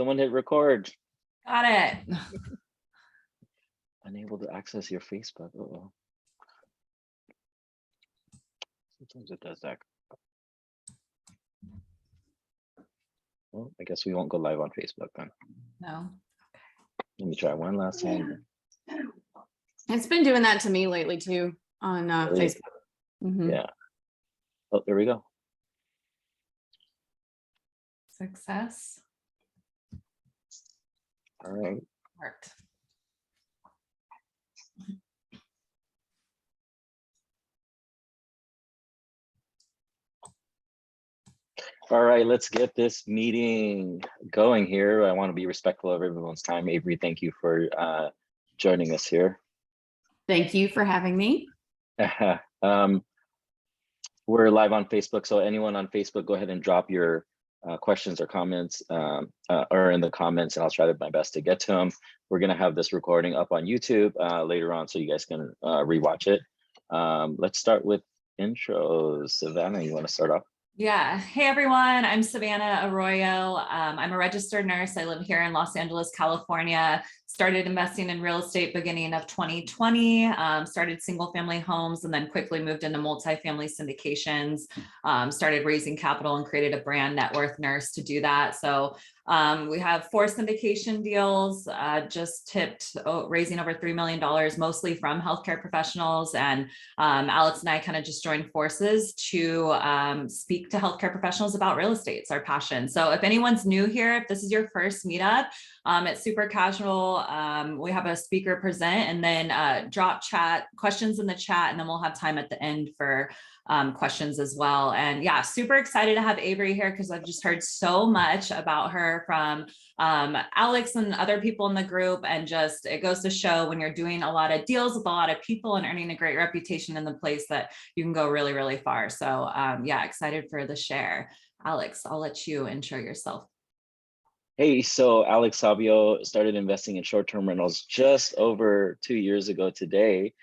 Someone hit record. Got it. Unable to access your Facebook. Uh-oh. Sometimes it does that. Well, I guess we won't go live on Facebook then. No. Let me try one last time. It's been doing that to me lately too on Really? Facebook. Mhm. Yeah. Oh, there we go. Success. All right. Worked. All right, let's get this meeting going here. I want to be respectful of everyone's time. Avery, thank you for joining us here. Thank you for having me. We're live on Facebook, so anyone on Facebook, go ahead and drop your questions or comments or in the comments, and I'll try my best to get to them. We're going to have this recording up on YouTube later on, so you guys can rewatch it. Let's start with intros. Savannah, you want to start off? Yeah. Hey, everyone. I'm Savannah Arroyo. I'm a registered nurse. I live here in Los Angeles, California. Started investing in real estate beginning of 2020, started single family homes, and then quickly moved into multifamily syndications, started raising capital and created a brand, Net Worth Nurse, to do that. So we have 4 syndication deals, just tipped raising over $3 million, mostly from healthcare professionals. And Alex and I kind of just joined forces to speak to healthcare professionals about real estate. It's our passion. So if anyone's new here, if this is your first meetup, it's super casual. We have a speaker present and then drop chat questions in the chat, and then we'll have time at the end for questions as well. And yeah, super excited to have Avery here because I've just heard so much about her from Alex and other people in the group. And just, it goes to show when you're doing a lot of deals with a lot of people and earning a great reputation in the place that you can go really, really far. So yeah, excited for the share. Alex, I'll let you intro yourself. Hey, so Alex Sabio started investing in short-term rentals just over 2 years ago today.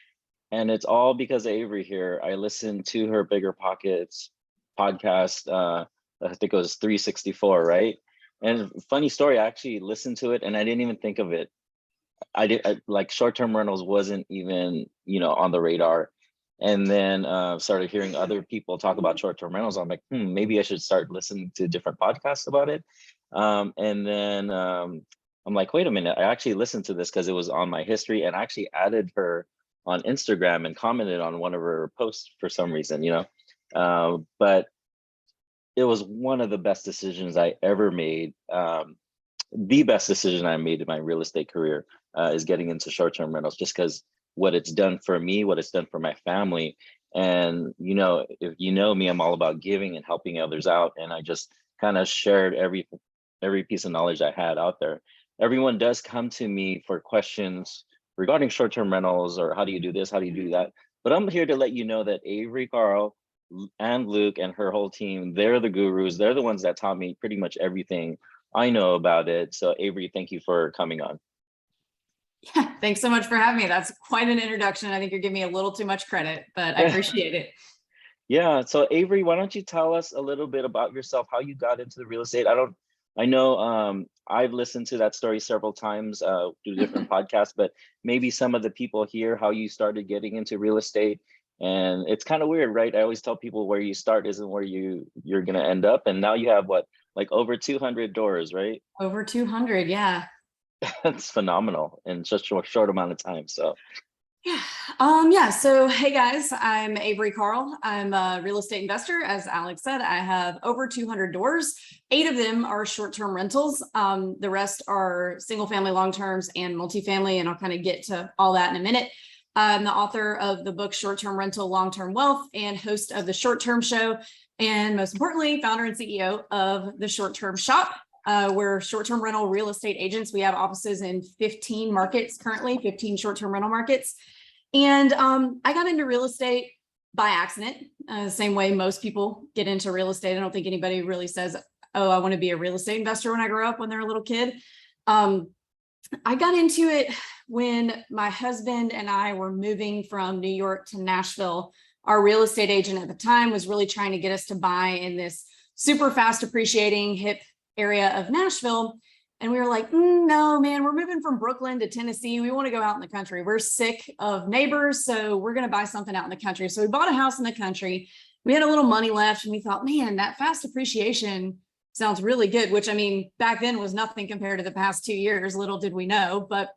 And it's all because of Avery here. I listened to her Bigger Pockets podcast. I think it was 364, right? And funny story, I actually listened to it and I didn't even think of it. Like short-term rentals wasn't even, on the radar. And then started hearing other people talk about short-term rentals. I'm like, maybe I should start listening to different podcasts about it. And then I'm like, wait a minute, I actually listened to this because it was on my history, and I actually added her on Instagram and commented on one of her posts for some reason, but it was one of the best decisions I ever made. The best decision I made in my real estate career is getting into short-term rentals, just because what it's done for me, what it's done for my family. And, if you know me, I'm all about giving and helping others out. And I just kind of shared every piece of knowledge I had out there. Everyone does come to me for questions regarding short-term rentals, or how do you do this, how do you do that? But I'm here to let you know that Avery Carl and Luke and her whole team, they're the gurus. They're the ones that taught me pretty much everything I know about it. So Avery, thank you for coming on. Yeah, thanks so much for having me. That's quite an introduction. I think you're giving me a little too much credit, but I appreciate it. Yeah, so Avery, why don't you tell us a little bit about yourself, how you got into the real estate? I know I've listened to that story several times through different podcasts, but maybe some of the people here, how you started getting into real estate. And it's kind of weird, right? I always tell people where you start isn't where you're going to end up. And now you have like over 200 doors, right? Over 200, yeah. That's phenomenal in such a short amount of time. So yeah. So, hey guys, I'm Avery Carl. I'm a real estate investor. As Alex said, I have over 200 doors. 8 of them are short-term rentals. The rest are single family, long-terms, and multifamily. And I'll kind of get to all that in a minute. I'm the author of the book, Short-Term Rental, Long-Term Wealth, and host of the Short-Term Show. And most importantly, founder and CEO of the Short-Term Shop. We're short-term rental real estate agents. We have offices in 15 markets currently, 15 short-term rental markets. And I got into real estate by accident, same way most people get into real estate. I don't think anybody really says, oh, I want to be a real estate investor when I grow up, when they're a little kid. I got into it when my husband and I were moving from New York to Nashville. Our real estate agent at the time was really trying to get us to buy in this super fast appreciating hip area of Nashville. And we were like, no, man, we're moving from Brooklyn to Tennessee. We want to go out in the country. We're sick of neighbors. So we're going to buy something out in the country. So we bought a house in the country. We had a little money left and we thought, man, that fast appreciation sounds really good, which I mean, back then was nothing compared to the past 2 years. Little did we know. But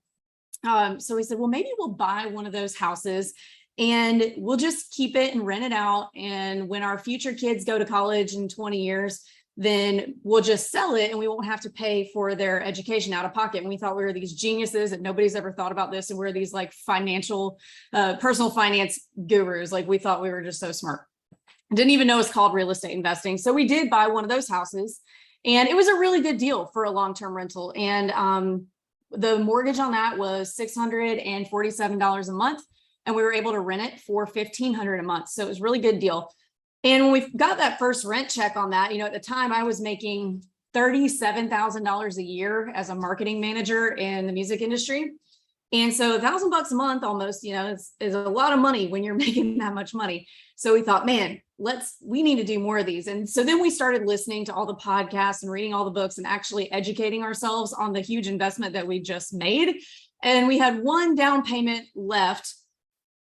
so we said, well, maybe we'll buy one of those houses and we'll just keep it and rent it out. And when our future kids go to college in 20 years, then we'll just sell it and we won't have to pay for their education out of pocket. And we thought we were these geniuses and nobody's ever thought about this. And we're these like financial, personal finance gurus. Like we thought we were just so smart. Didn't even know it's called real estate investing. So we did buy one of those houses and it was a really good deal for a long-term rental. And the mortgage on that was $647 a month. And we were able to rent it for $1,500 a month. So it was a really good deal. And when we got that first rent check on that, at the time I was making $37,000 a year as a marketing manager in the music industry. And so $1,000 a month almost, is a lot of money when you're making that much money. So we thought, man, we need to do more of these. And so then we started listening to all the podcasts and reading all the books and actually educating ourselves on the huge investment that we just made. And we had one down payment left.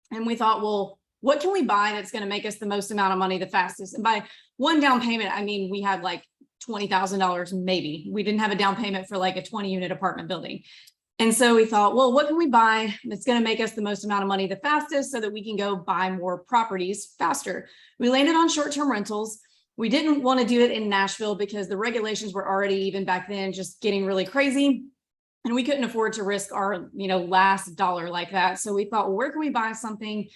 And we thought, well, what can we buy that's going to make us the most amount of money the fastest? And by one down payment, I mean, we had like $20,000 maybe. We didn't have a down payment for like a 20-unit apartment building. And so we thought, well, what can we buy that's going to make us the most amount of money the fastest so that we can go buy more properties faster? We landed on short-term rentals. We didn't want to do it in Nashville because the regulations were already, even back then, just getting really crazy. And we couldn't afford to risk our, last dollar like that. So we thought, well, where can we buy something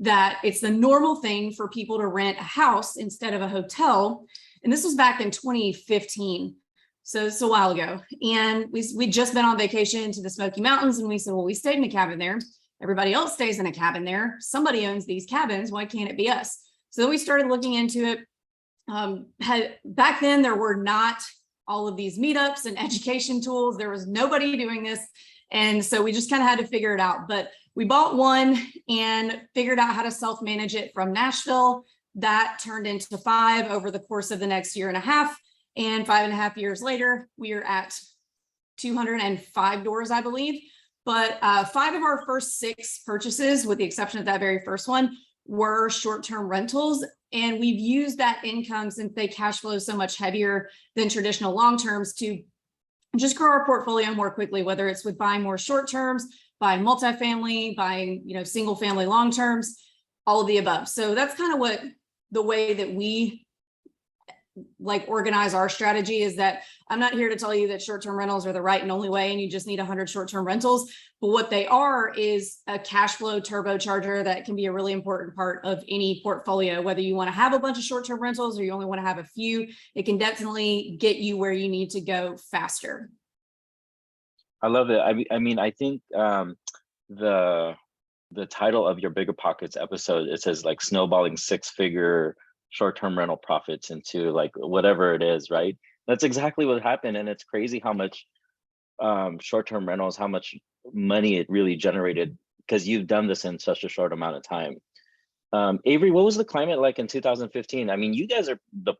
that it's the normal thing for people to rent a house instead of a hotel? And this was back in 2015. So it's a while ago. And we'd just been on vacation to the Smoky Mountains. And we said, well, we stayed in a cabin there. Everybody else stays in a cabin there. Somebody owns these cabins. Why can't it be us? So then we started looking into it. Back then, there were not all of these meetups and education tools. There was nobody doing this. And so we just kind of had to figure it out. But we bought one and figured out how to self-manage it from Nashville. That turned into 5 over the course of the next year and a half. And 5.5 years later, we are at 205 doors, I believe. But 5 of our first 6 purchases, with the exception of that very first one, were short-term rentals. And we've used that income, since they cash flow so much heavier than traditional long-terms, to just grow our portfolio more quickly, whether it's with buying more short-terms, buying multifamily, buying, single-family long-terms, all of the above. So that's kind of what the way that we organize our strategy is. That I'm not here to tell you that short-term rentals are the right and only way and you just need 100 short-term rentals, but what they are is a cash flow turbocharger that can be a really important part of any portfolio. Whether you want to have a bunch of short-term rentals or you only want to have a few, it can definitely get you where you need to go faster. I love it. I think the title of your Bigger Pockets episode, it says like snowballing 6-figure short-term rental profits into like whatever it is, right? That's exactly what happened. And it's crazy how much short-term rentals, how much money it really generated, because you've done this in such a short amount of time. Avery, what was the climate like in 2015? I mean, you guys are the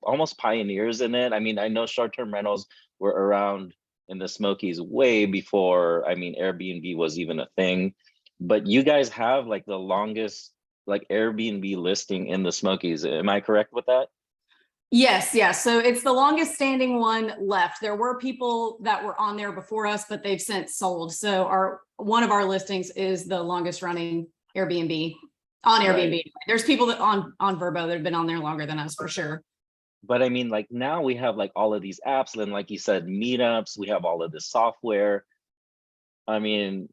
almost pioneers in it. I mean, I know short-term rentals were around in the Smokies way before, Airbnb was even a thing, but you guys have like the longest Airbnb listing in the Smokies. Am I correct with that? Yes. So it's the longest standing one left. There were people that were on there before us, but they've since sold. So one of our listings is the longest running Airbnb on Airbnb. Right. There's people that on Vrbo that have been on there longer than us for sure. But now we have all of these apps, and like you said, meetups, we have all of this software. I'm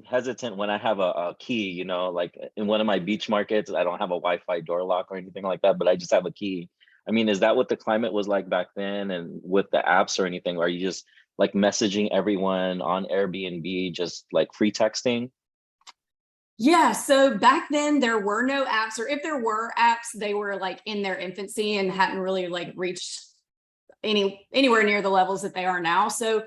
hesitant when I have a key, like in one of my beach markets, I don't have a Wi-Fi door lock or anything like that, but I just have a key. Is that what the climate was like back then, and with the apps or anything? Or are you just messaging everyone on Airbnb, just free texting? Yeah, so back then there were no apps, or if there were apps, they were in their infancy and hadn't really reached anywhere near the levels that they are now. So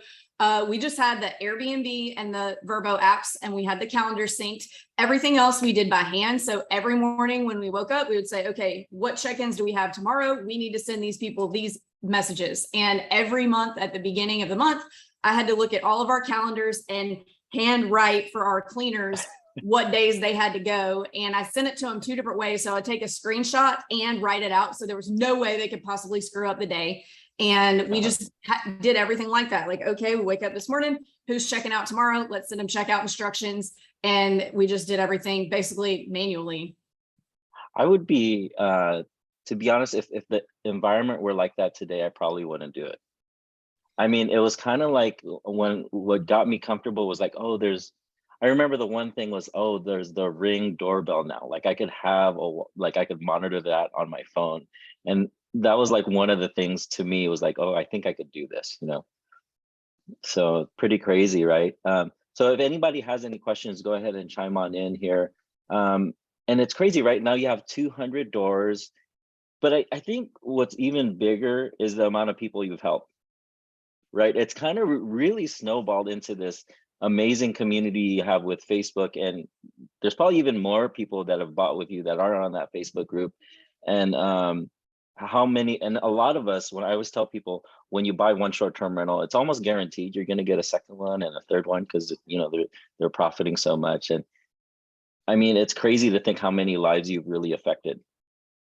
we just had the Airbnb and the Vrbo apps, and we had the calendar synced. Everything else we did by hand. So every morning when we woke up, we would say, okay, what check-ins do we have tomorrow? We need to send these people these messages. And every month at the beginning of the month, I had to look at all of our calendars and hand write for our cleaners what days they had to go. And I sent it to them 2 different ways. So I'd take a screenshot and write it out. So there was no way they could possibly screw up the day. And we just did everything like that. Like, okay, we wake up this morning, who's checking out tomorrow? Let's send them checkout instructions. And we just did everything basically manually. I would be, to be honest, if the environment were like that today, I probably wouldn't do it. I mean, it was kind of like when what got me comfortable was like, oh, I remember the one thing was, oh, there's the Ring doorbell now. Like I could I could monitor that on my phone. And that was like one of the things to me was like, oh, I think I could do this, So pretty crazy, right? So if anybody has any questions, go ahead and chime on in here. And it's crazy, right? Now you have 200 doors, but I think what's even bigger is the amount of people you've helped, right? It's kind of really snowballed into this amazing community you have with Facebook. And there's probably even more people that have bought with you that are on that Facebook group. And and a lot of us, when I always tell people, when you buy one short-term rental, it's almost guaranteed you're going to get a second one and a third one because they're profiting so much. And I mean, it's crazy to think how many lives you've really affected.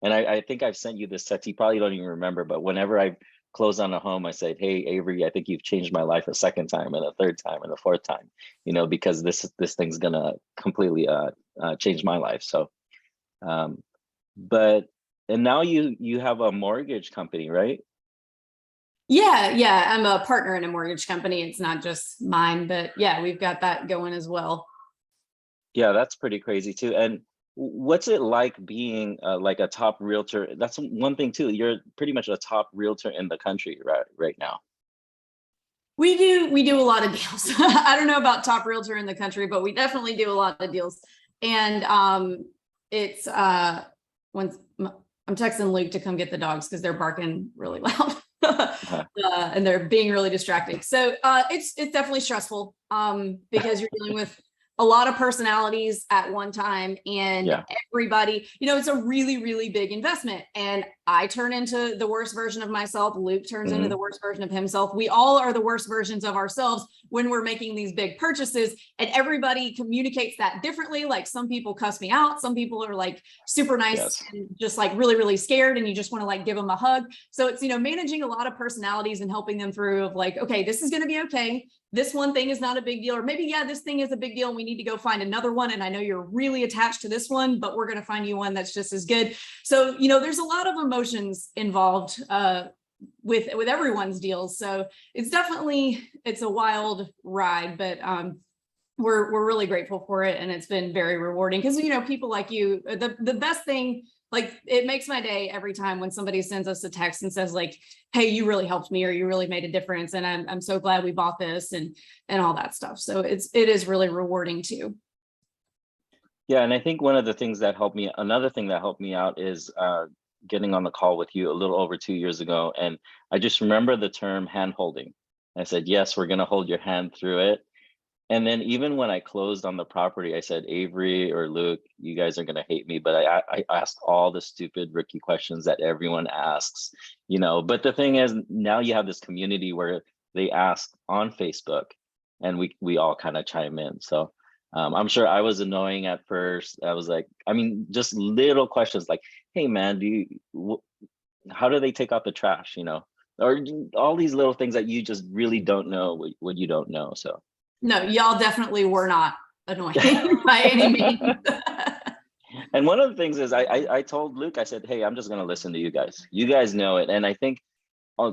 And I think I've sent you this text. You probably don't even remember, but whenever I close on a home, I said, hey, Avery, I think you've changed my life a second time and a third time and a fourth time, because this thing's gonna completely change my life. So, and now you have a mortgage company, right? Yeah. I'm a partner in a mortgage company. It's not just mine, but yeah, we've got that going as well. Yeah, that's pretty crazy too. And what's it like being like a top realtor? That's one thing too. You're pretty much a top realtor in the country right now. We do a lot of deals. I don't know about top realtor in the country, but we definitely do a lot of deals. And it's when I'm texting Luke to come get the dogs because they're barking really loud. And they're being really distracting. So it's definitely stressful because you're dealing with a lot of personalities at one time and everybody, it's a really, really big investment. And I turn into the worst version of myself. Luke turns into the worst version of himself. We all are the worst versions of ourselves when we're making these big purchases, and everybody communicates that differently. Like some people cuss me out. Some people are like super nice and just like really, really scared. And you just want to like give them a hug. So it's, managing a lot of personalities and helping them through of like, okay, this is going to be okay. This one thing is not a big deal, or maybe, this thing is a big deal. And we need to go find another one. And I know you're really attached to this one, but we're going to find you one that's just as good. So, there's a lot of emotions involved with everyone's deals. So it's a wild ride, but we're really grateful for it. And it's been very rewarding because, people like you, the best thing, like it makes my day every time when somebody sends us a text and says like, hey, you really helped me, or you really made a difference. And I'm so glad we bought this and all that stuff. So it is really rewarding too. Yeah. And I think another thing that helped me out is getting on the call with you a little over 2 years ago. And I just remember the term hand holding. I said, yes, we're going to hold your hand through it. And then even when I closed on the property, I said, Avery or Luke, you guys are going to hate me, but I asked all the stupid rookie questions that everyone asks, but the thing is, now you have this community where they ask on Facebook and we all kind of chime in. So I'm sure I was annoying at first. I was like, just little questions like, hey man, how do they take out the trash? Or all these little things that you just really don't know what you don't know. So. No, y'all definitely were not annoying by any means. And one of the things is I told Luke, I said, hey, I'm just going to listen to you guys. You guys know it. And I think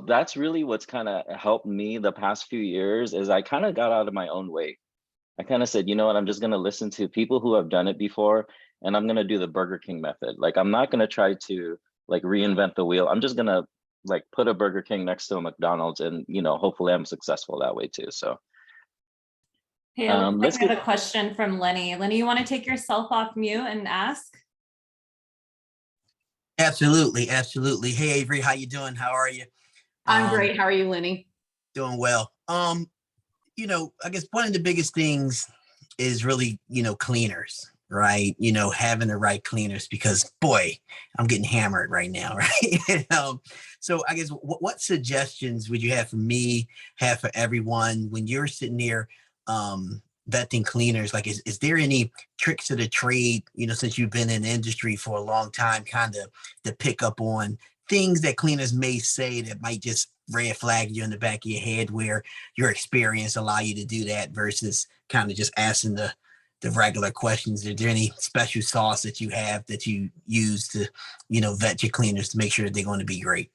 that's really what's kind of helped me the past few years is I kind of got out of my own way. I kind of said, you know what, I'm just going to listen to people who have done it before, and I'm going to do the Burger King method. Like, I'm not going to try to like reinvent the wheel. I'm just going to like put a Burger King next to a McDonald's and, hopefully I'm successful that way too. So. Hey, let's get a question from Lenny. Lenny, you want to take yourself off mute and ask? Absolutely. Hey, Avery, how you doing? How are you? I'm great. How are you, Lenny? Doing well. I guess one of the biggest things is really, cleaners. right? You know, having the right cleaners, because boy, I'm getting hammered right now, right? So I guess what suggestions would you have for me, have for everyone when you're sitting there vetting cleaners? Like, is there any tricks of the trade, you know, since you've been in the industry for a long time, kind of to pick up on things that cleaners may say that might just red flag you in the back of your head, where your experience allow you to do that versus kind of just asking the regular questions? Is there any special sauce that you have that you use to, you know, vet your cleaners to make sure that they're going to be great?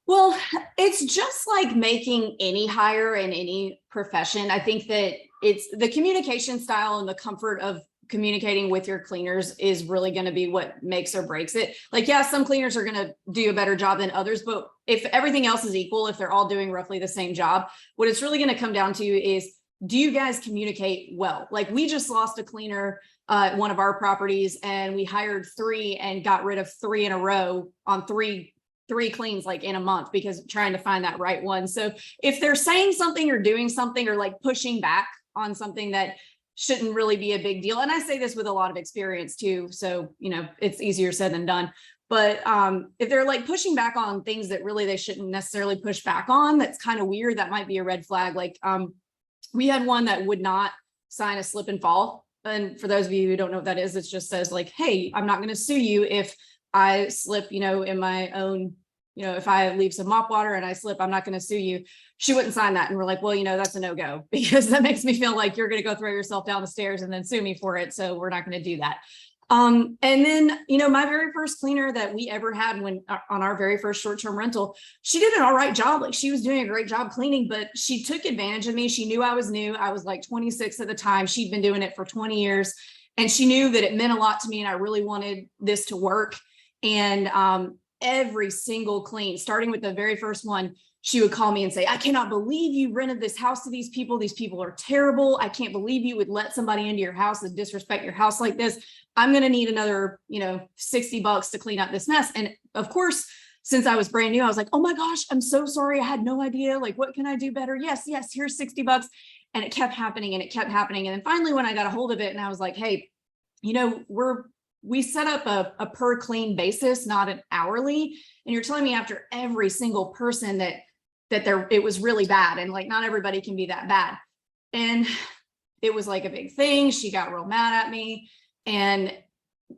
Well, it's just like making any hire in any profession. I think that it's the communication style and the comfort of communicating with your cleaners is really going to be what makes or breaks it. Like, yeah, some cleaners are going to do a better job than others, but if everything else is equal, if they're all doing roughly the same job, what it's really going to come down to is, do you guys communicate well? Like, we just lost a cleaner at one of our properties, and we hired 3 and got rid of 3 in a row on three cleans, like in a month, because trying to find that right one. So if they're saying something or doing something or like pushing back on something that shouldn't really be a big deal, and I say this with a lot of experience too, so you know, it's easier said than done, but if they're like pushing back on things that really they shouldn't necessarily push back on, that's kind of weird, that might be a red flag. Like we had one that would not sign a slip and fall, and for those of you who don't know what that is, it just says like, hey, I'm not going to sue you if I slip, you know, in my own, you know, if I leave some mop water and I slip, I'm not going to sue you. She wouldn't sign that. And we're like, well, you know, that's a no-go, because that makes me feel like you're going to go throw yourself down the stairs and then sue me for it. So we're not going to do that. And then, you know, my very first cleaner that we ever had when on our very first short-term rental, she did an all right job. Like, she was doing a great job cleaning, but she took advantage of me. She knew I was new. I was like 26 at the time. She'd been doing it for 20 years. And she knew that it meant a lot to me, and I really wanted this to work. And every single clean, starting with the very first one, she would call me and say, I cannot believe you rented this house to these people. These people are terrible. I can't believe you would let somebody into your house and disrespect your house like this. I'm going to need another, you know, $60 to clean up this mess. And of course, since I was brand new, I was like, oh my gosh, I'm so sorry. I had no idea. Like, what can I do better? Yes, here's $60. And it kept happening and it kept happening. And then finally, when I got a hold of it and I was like, hey, you know, we set up a per clean basis, not an hourly. And you're telling me after every single person that it was really bad. And like, not everybody can be that bad. And it was like a big thing. She got real mad at me, and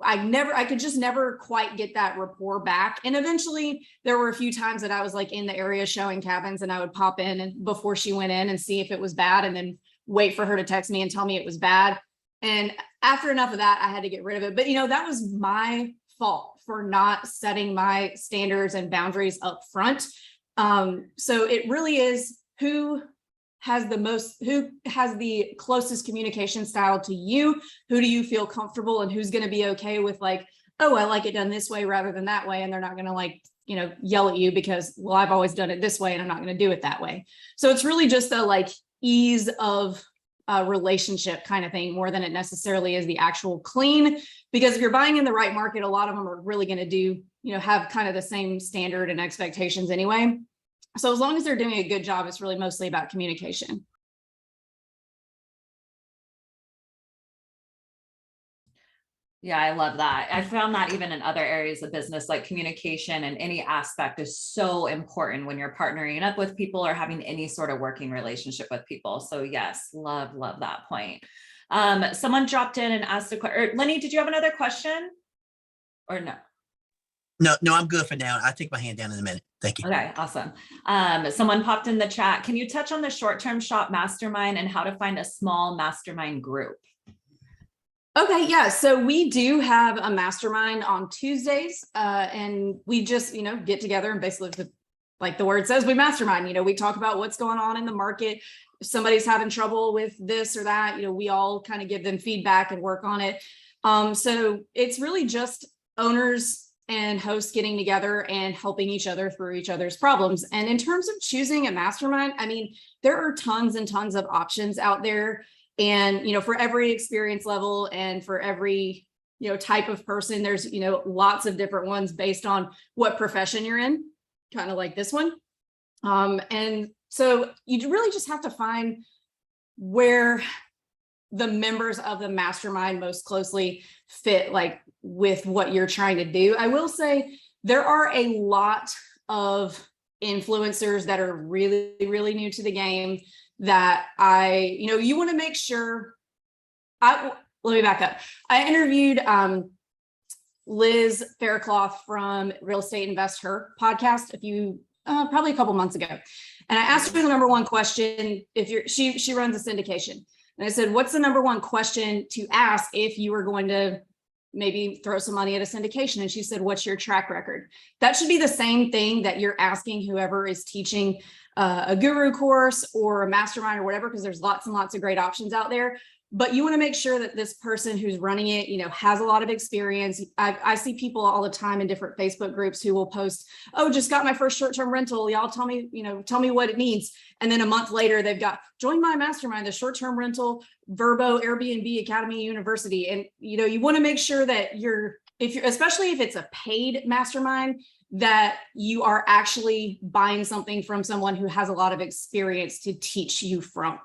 I could just never quite get that rapport back. And eventually there were a few times that I was like in the area showing cabins, and I would pop in and before she went in and see if it was bad, and then wait for her to text me and tell me it was bad. And after enough of that, I had to get rid of it. But, you know, that was my fault for not setting my standards and boundaries up front. So it really is who has the closest communication style to you, who do you feel comfortable, and who's going to be okay with like, oh, I like it done this way rather than that way. And they're not going to like, you know, yell at you because, well, I've always done it this way and I'm not going to do it that way. So it's really just a like ease of relationship kind of thing, more than it necessarily is the actual clean. Because if you're buying in the right market, a lot of them are really going to do, you know, have kind of the same standard and expectations anyway. So as long as they're doing a good job, it's really mostly about communication. Yeah, I love that. I found that even in other areas of business, like communication and any aspect is so important when you're partnering up with people or having any sort of working relationship with people. So yes, love that point. Someone dropped in and asked a question. Lenny, did you have another question or no? No, I'm good for now. I'll take my hand down in a minute. Thank you. Okay, awesome. Someone popped in the chat. Can you touch on the short-term shop mastermind and how to find a small mastermind group? Okay, yeah. So we do have a mastermind on Tuesdays, and we just, you know, get together and basically, like the word says, we mastermind. You know, we talk about what's going on in the market. If somebody's having trouble with this or that, you know, we all kind of give them feedback and work on it. So it's really just owners and hosts getting together and helping each other through each other's problems. And in terms of choosing a mastermind, I mean, there are tons and tons of options out there. And, you know, for every experience level and for every, you know, type of person, there's, you know, lots of different ones based on what profession you're in, kind of like this one. And so you really just have to find where the members of the mastermind most closely fit like with what you're trying to do. I will say there are a lot of influencers that are really, really new to the game that you want to make sure. Let me back up. I interviewed Liz Faircloth from Real Estate Invest Her podcast probably a couple months ago. And I asked her the number one question, she runs a syndication. And I said, what's the number one question to ask if you were going to maybe throw some money at a syndication? And she said, what's your track record? That should be the same thing that you're asking whoever is teaching a guru course or a mastermind or whatever, because there's lots and lots of great options out there. But you want to make sure that this person who's running it, has a lot of experience. I see people all the time in different Facebook groups who will post, oh, just got my first short-term rental. Y'all tell me what it needs. And then a month later, they've got, join my mastermind, the short-term rental, Verbo, Airbnb, Academy, University. And, you want to make sure that especially if it's a paid mastermind, that you are actually buying something from someone who has a lot of experience to teach you from.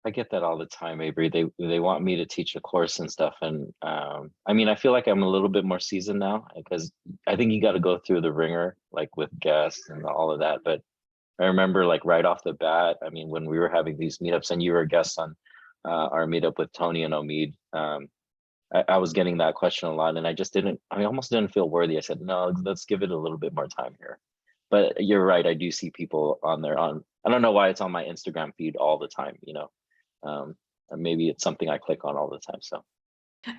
I get that all the time, Avery. They want me to teach a course and stuff. And I feel like I'm a little bit more seasoned now because I think you got to go through the ringer, like with guests and all of that. But I remember like right off the bat, when we were having these meetups and you were a guest on our meetup with Tony and Omid, I was getting that question a lot and I almost didn't feel worthy. I said, no, let's give it a little bit more time here. But you're right. I do see people I don't know why it's on my Instagram feed all the time, or maybe it's something I click on all the time. So,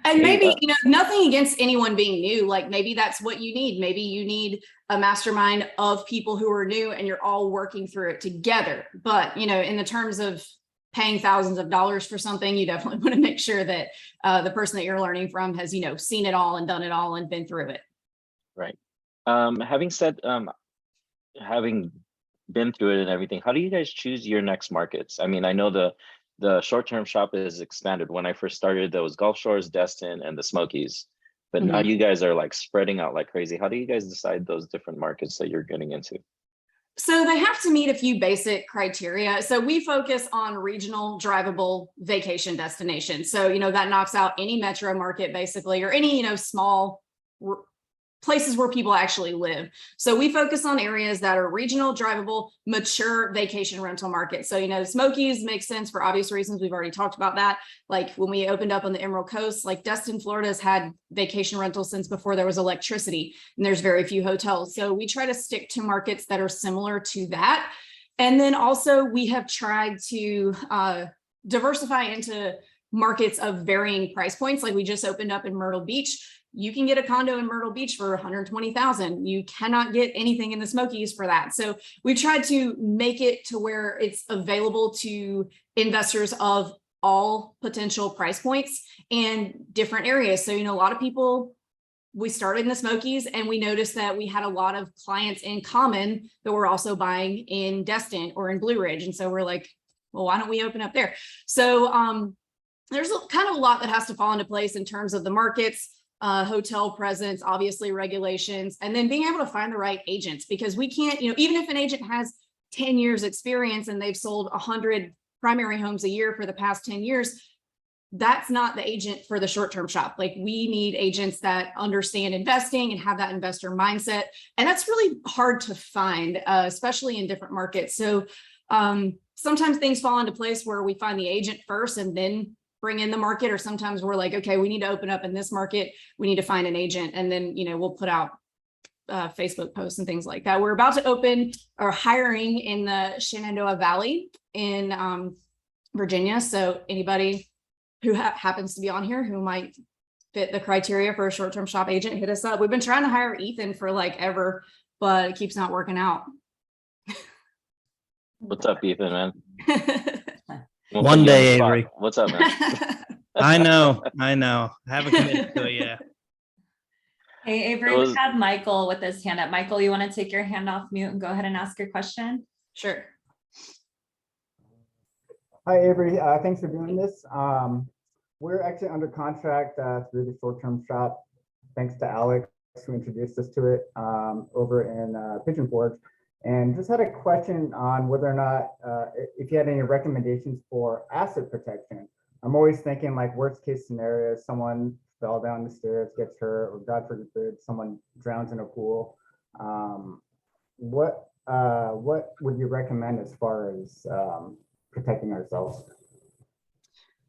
and maybe, nothing against anyone being new, like maybe that's what you need. Maybe you need a mastermind of people who are new and you're all working through it together. But, in the terms of paying thousands of dollars for something, you definitely want to make sure that the person that you're learning from has, seen it all and done it all and been through it. Right. Having said, having been through it and everything, how do you guys choose your next markets? I know the short-term shop is expanded. When I first started, there was Gulf Shores, Destin, and the Smokies. But now you guys are like spreading out like crazy. How do you guys decide those different markets that you're getting into? So they have to meet a few basic criteria. So we focus on regional drivable vacation destinations. So, that knocks out any metro market basically, or any, small places where people actually live. So we focus on areas that are regional, drivable, mature vacation rental markets. So, the Smokies makes sense for obvious reasons. We've already talked about that. Like when we opened up on the Emerald Coast, like Destin, Florida has had vacation rentals since before there was electricity, and there's very few hotels. So we try to stick to markets that are similar to that. And then also we have tried to diversify into markets of varying price points. Like we just opened up in Myrtle Beach. You can get a condo in Myrtle Beach for $120,000. You cannot get anything in the Smokies for that. So we tried to make it to where it's available to investors of all potential price points and different areas. So, a lot of people, we started in the Smokies and we noticed that we had a lot of clients in common that were also buying in Destin or in Blue Ridge. And so we're like, well, why don't we open up there? So there's kind of a lot that has to fall into place in terms of the markets, hotel presence, obviously regulations, and then being able to find the right agents, because we can't, even if an agent has 10 years experience and they've sold 100 primary homes a year for the past 10 years, that's not the agent for the short-term shop. Like we need agents that understand investing and have that investor mindset. And that's really hard to find, especially in different markets. So sometimes things fall into place where we find the agent first and then bring in the market, or sometimes we're like, okay, we need to open up in this market. We need to find an agent. And then, we'll put out Facebook posts and things like that. We're about to open or hiring in the Shenandoah Valley in Virginia. So anybody who happens to be on here who might fit the criteria for a short-term shop agent, hit us up. We've been trying to hire Ethan for like ever, but it keeps not working out. What's up, Ethan, man? One day, Avery. What's up, man? I know. I haven't committed to it yet. Hey, Avery, we have Michael with his hand up. Michael, you want to take your hand off mute and go ahead and ask your question? Sure. Hi, Avery. Thanks for doing this. We're actually under contract through the short-term shop, thanks to Alex who introduced us to it over in Pigeon. And just had a question on whether or not, if you had any recommendations for asset protection. I'm always thinking like worst case scenario, someone fell down the stairs, gets hurt, or God forbid, someone drowns in a pool. What would you recommend as far as protecting ourselves?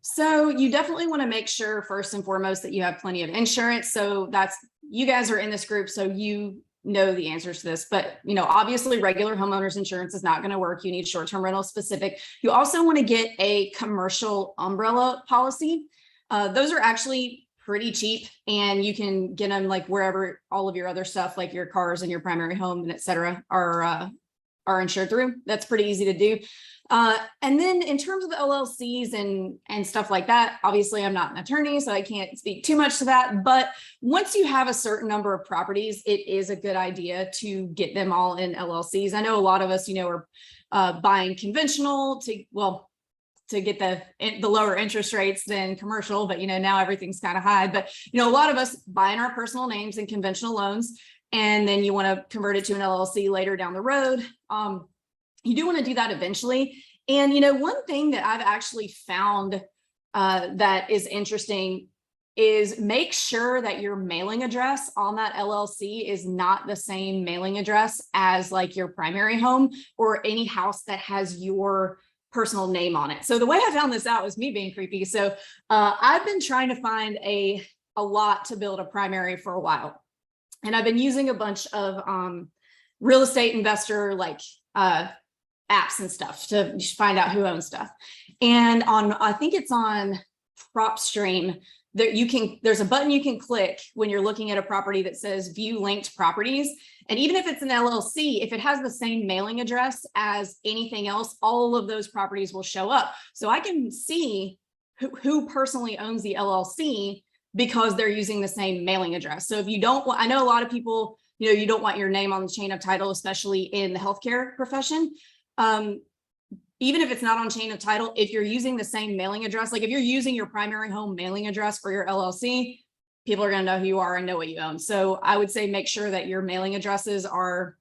So you definitely want to make sure first and foremost that you have plenty of insurance. So that's, you guys are in this group, so you know the answers to this, but obviously regular homeowners insurance is not going to work. You need short-term rental specific. You also want to get a commercial umbrella policy. Those are actually pretty cheap, and you can get them like wherever all of your other stuff, like your cars and your primary home and et cetera, are insured through. That's pretty easy to do. And then in terms of LLCs and stuff like that, obviously I'm not an attorney, so I can't speak too much to that. But once you have a certain number of properties, it is a good idea to get them all in LLCs. I know a lot of us, are buying conventional to get the lower interest rates than commercial, but now everything's kind of high. But a lot of us buy in our personal names and conventional loans, and then you want to convert it to an LLC later down the road. You do want to do that eventually. And, one thing that I've actually found that is interesting is make sure that your mailing address on that LLC is not the same mailing address as like your primary home or any house that has your personal name on it. So the way I found this out was me being creepy. So I've been trying to find a lot to build a primary for a while. And I've been using a bunch of real estate investor like apps and stuff to find out who owns stuff. And I think it's on PropStream that there's a button you can click when you're looking at a property that says view linked properties. And even if it's an LLC, if it has the same mailing address as anything else, all of those properties will show up. So I can see who personally owns the LLC because they're using the same mailing address. So if you don't want, I know a lot of people, you don't want your name on the chain of title, especially in the healthcare profession. Even if it's not on chain of title, if you're using the same mailing address, like if you're using your primary home mailing address for your LLC, people are going to know who you are and know what you own. So I would say make sure that your mailing addresses are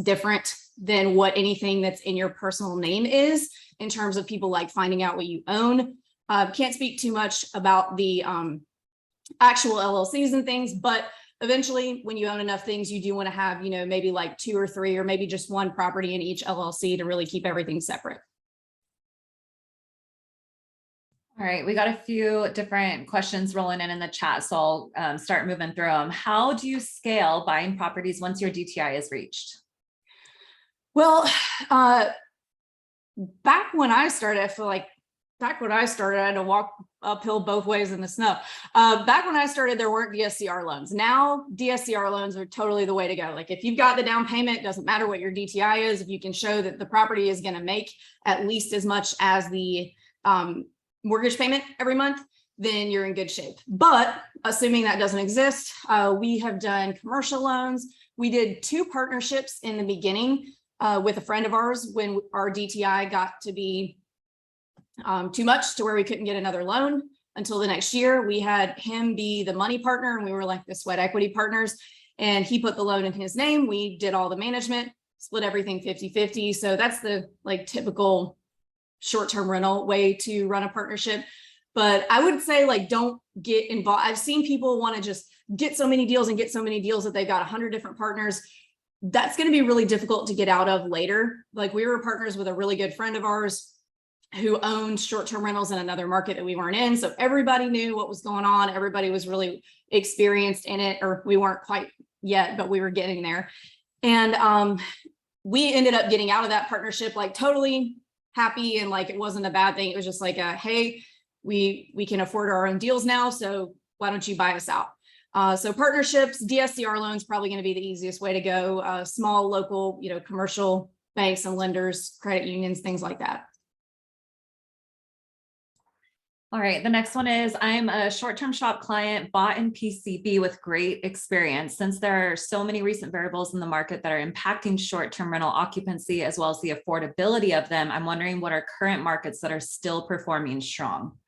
different than what anything that's in your personal name is in terms of people like finding out what you own. Can't speak too much about the actual LLCs and things, but eventually when you own enough things, you do want to have, maybe like 2 or 3, or maybe just one property in each LLC to really keep everything separate. All right, we got a few different questions rolling in the chat, so I'll start moving through them. How do you scale buying properties once your DTI is reached? Well, back when I started, I feel like I had to walk uphill both ways in the snow. Back when I started, there weren't DSCR loans. Now DSCR loans are totally the way to go. Like if you've got the down payment, doesn't matter what your DTI is. If you can show that the property is going to make at least as much as the mortgage payment every month, then you're in good shape. But assuming that doesn't exist, we have done commercial loans. We did 2 partnerships in the beginning with a friend of ours when our DTI got to be too much to where we couldn't get another loan until the next year. We had him be the money partner and we were like the sweat equity partners, and he put the loan in his name. We did all the management, split everything 50-50. So that's the like typical short-term rental way to run a partnership. But I would say like, don't get involved. I've seen people want to just get so many deals that they've got 100 different partners. That's going to be really difficult to get out of later. Like we were partners with a really good friend of ours who owned short-term rentals in another market that we weren't in. So everybody knew what was going on. Everybody was really experienced in it, or we weren't quite yet, but we were getting there. And we ended up getting out of that partnership, like totally happy. And like, it wasn't a bad thing. It was just like, hey, we can afford our own deals now. So why don't you buy us out? So partnerships, DSCR loans, probably going to be the easiest way to go. Small local, commercial banks and lenders, credit unions, things like that. All right, the next one is, I'm a short-term shop client, bought in PCB with great experience. Since there are so many recent variables in the market that are impacting short-term rental occupancy as well as the affordability of them, I'm wondering what are current markets that are still performing strong?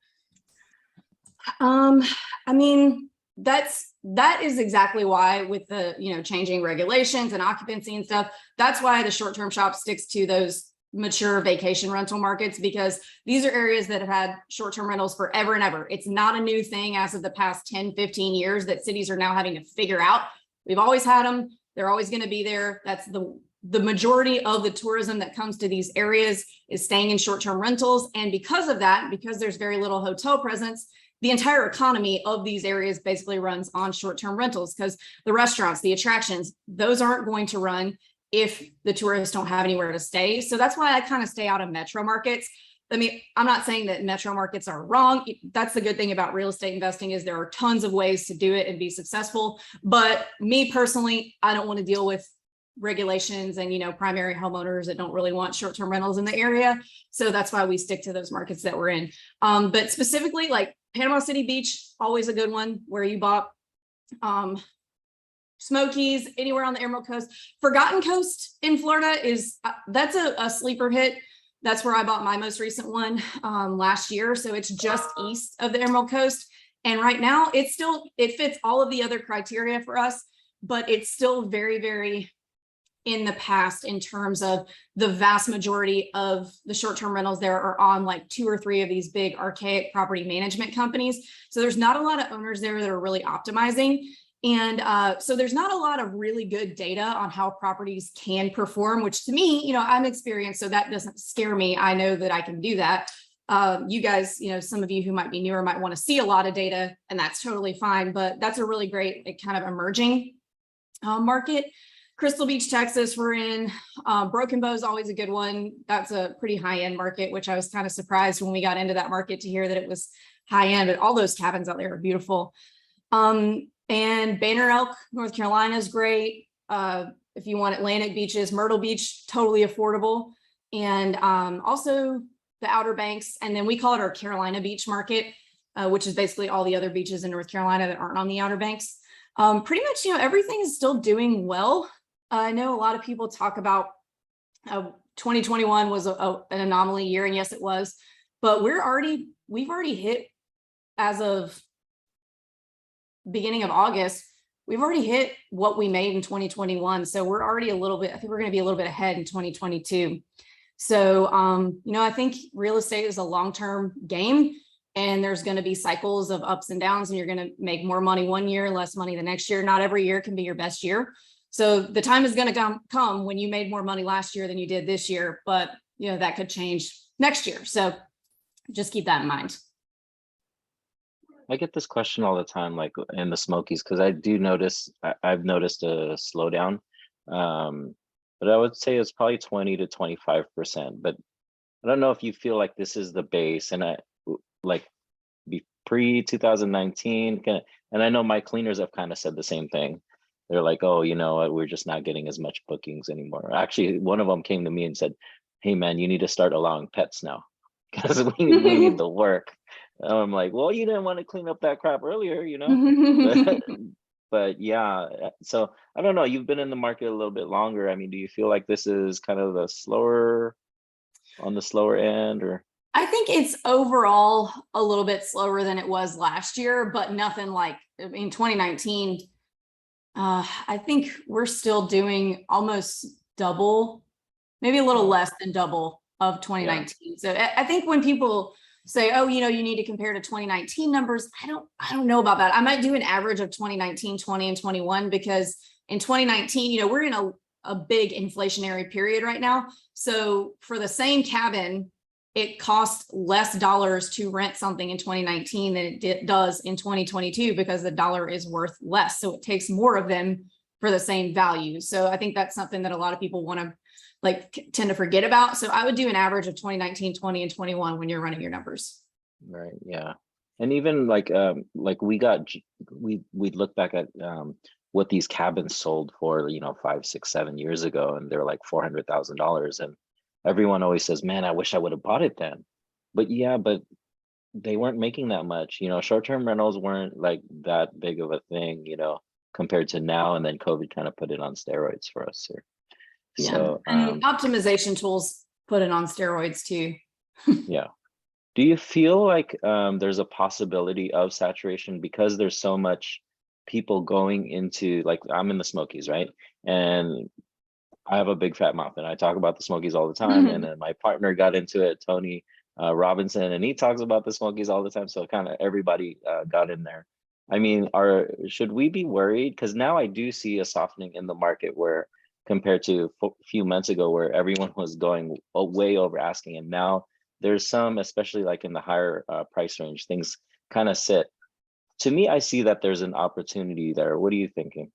I mean, that's that is exactly why, with the, changing regulations and occupancy and stuff, that's why the short-term shop sticks to those mature vacation rental markets, because these are areas that have had short-term rentals forever and ever. It's not a new thing as of the past 10, 15 years that cities are now having to figure out. We've always had them. They're always going to be there. That's the majority of the tourism that comes to these areas is staying in short-term rentals. And because of that, because there's very little hotel presence, the entire economy of these areas basically runs on short-term rentals, because the restaurants, the attractions, those aren't going to run if the tourists don't have anywhere to stay. So that's why I kind of stay out of metro markets. I mean, I'm not saying that metro markets are wrong. That's the good thing about real estate investing, is there are tons of ways to do it and be successful. But me personally, I don't want to deal with regulations and, primary homeowners that don't really want short-term rentals in the area. So that's why we stick to those markets that we're in. But specifically, like Panama City Beach, always a good one where you bought Smokies, anywhere on the Emerald Coast. Forgotten Coast in Florida that's a sleeper hit. That's where I bought my most recent one last year. So it's just east of the Emerald Coast. And right now it fits all of the other criteria for us, but it's still very, very in the past in terms of the vast majority of the short-term rentals there are on like 2 or 3 of these big archaic property management companies. So there's not a lot of owners there that are really optimizing. And so there's not a lot of really good data on how properties can perform, which to me, I'm experienced, so that doesn't scare me. I know that I can do that. You guys, some of you who might be newer might want to see a lot of data, and that's totally fine, but that's a really great kind of emerging market. Crystal Beach, Texas, we're in. Broken Bow is always a good one. That's a pretty high-end market, which I was kind of surprised when we got into that market to hear that it was high-end, but all those cabins out there are beautiful. And Banner Elk, North Carolina is great. If you want Atlantic beaches, Myrtle Beach, totally affordable. And also the Outer Banks. And then we call it our Carolina Beach market, which is basically all the other beaches in North Carolina that aren't on the Outer Banks. Pretty much, everything is still doing well. I know a lot of people talk about 2021 was an anomaly year, and yes, it was. But we've already hit, as of beginning of August, we've already hit what we made in 2021. So we're already I think we're going to be a little bit ahead in 2022. So, I think real estate is a long-term game, and there's going to be cycles of ups and downs, and you're going to make more money one year, less money the next year. Not every year can be your best year. So the time is going to come when you made more money last year than you did this year, but that could change next year. So just keep that in mind. I get this question all the time, like in the Smokies, because I do notice, I've noticed a slowdown, but I would say it's probably 20 to 25%. But I don't know if you feel like this is the base, and pre 2019, and I know my cleaners have kind of said the same thing. They're like, oh, we're just not getting as much bookings anymore. Actually, one of them came to me and said, hey man, you need to start allowing pets now, because we need the work. I'm like, well, you didn't want to clean up that crap earlier, but yeah. So I don't know, you've been in the market a little bit longer. I mean, do you feel like this is kind of on the slower end, or? I think it's overall a little bit slower than it was last year, but nothing like in 2019. I think we're still doing almost double, maybe a little less than double of 2019. Yeah. So I think when people say, oh, you need to compare to 2019 numbers, I don't know about that. I might do an average of 2019, 20, and 21, because in 2019, we're in a big inflationary period right now. So for the same cabin, it costs less dollars to rent something in 2019 than it does in 2022, because the dollar is worth less. So it takes more of them for the same value. So I think that's something that a lot of people want to tend to forget about. So I would do an average of 2019, 20, and 21 when you're running your numbers. Right. Yeah. And even we'd look back at what these cabins sold for, 5, 6, 7 years ago, and they're like $400,000. And everyone always says, man, I wish I would have bought it then. But they weren't making that much. Short-term rentals weren't like that big of a thing, compared to now. And then COVID kind of put it on steroids for us here. Yeah. So, and optimization tools put it on steroids too. Yeah. Do you feel like there's a possibility of saturation because there's so much people going into, like, I'm in the Smokies, right? And I have a big fat mouth and I talk about the Smokies all the time. And then my partner got into it, Tony Robinson, and he talks about the Smokies all the time. So kind of everybody got in there. I mean, should we be worried? Because now I do see a softening in the market where compared to a few months ago where everyone was going way over asking. And now there's some, especially like in the higher price range, things kind of sit. To me, I see that there's an opportunity there. What are you thinking?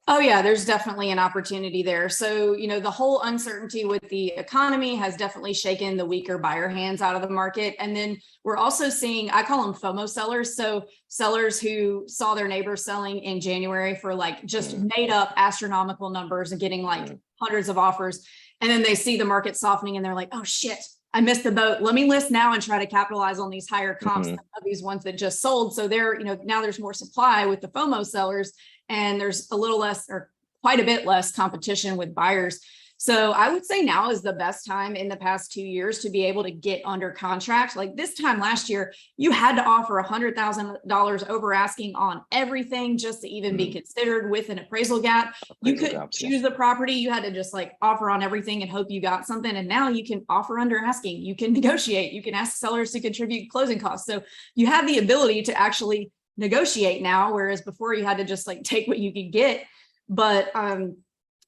Oh yeah, there's definitely an opportunity there. So, the whole uncertainty with the economy has definitely shaken the weaker buyer hands out of the market. And then we're also seeing, I call them FOMO sellers. So sellers who saw their neighbors selling in January for like just made up astronomical numbers and getting like hundreds of offers. And then they see the market softening and they're like, oh shit, I missed the boat. Let me list now and try to capitalize on these higher comps of these ones that just sold. So now there's more supply with the FOMO sellers. And there's a little less or quite a bit less competition with buyers. So I would say now is the best time in the past 2 years to be able to get under contract. Like this time last year, you had to offer $100,000 over asking on everything just to even be considered with an appraisal gap. You couldn't choose the property. You had to just like offer on everything and hope you got something. And now you can offer under asking. You can negotiate. You can ask sellers to contribute closing costs. So you have the ability to actually negotiate now, whereas before you had to just like take what you could get. But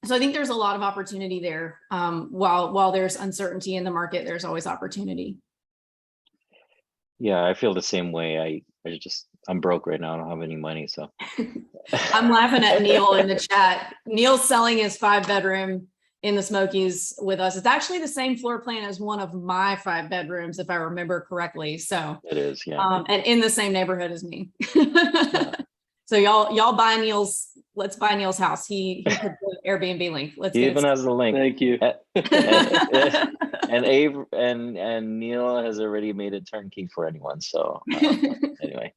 so I think there's a lot of opportunity there. While there's uncertainty in the market, there's always opportunity. Yeah, I feel the same way. I'm broke right now. I don't have any money, so. I'm laughing at Neil in the chat. Neil's selling his 5-bedroom in the Smokies with us. It's actually the same floor plan as one of my 5 bedrooms, if I remember correctly. So it is, yeah. And in the same neighborhood as me. Yeah. So y'all buy Neil's. Let's buy Neil's house. He put the Airbnb link. He even has the link. Thank you. And Avery and Neil has already made it turnkey for anyone. So anyway.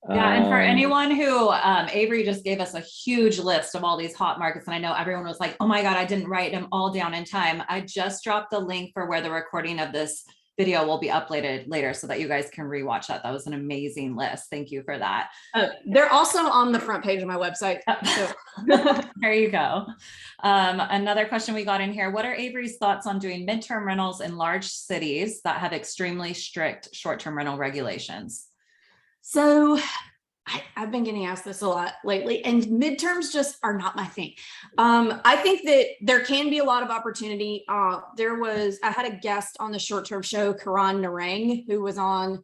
Yeah, and for anyone who, Avery just gave us a huge list of all these hot markets, and I know everyone was like, oh my God, I didn't write them all down in time. I just dropped the link for where the recording of this video will be uploaded later so that you guys can rewatch that. That was an amazing list. Thank you for that. They're also on the front page of my website. So. There you go. Another question we got in here. What are Avery's thoughts on doing midterm rentals in large cities that have extremely strict short-term rental regulations? So I've been getting asked this a lot lately, and midterms just are not my thing. I think that there can be a lot of opportunity. I had a guest on the short-term show, Karan Narang, who was on,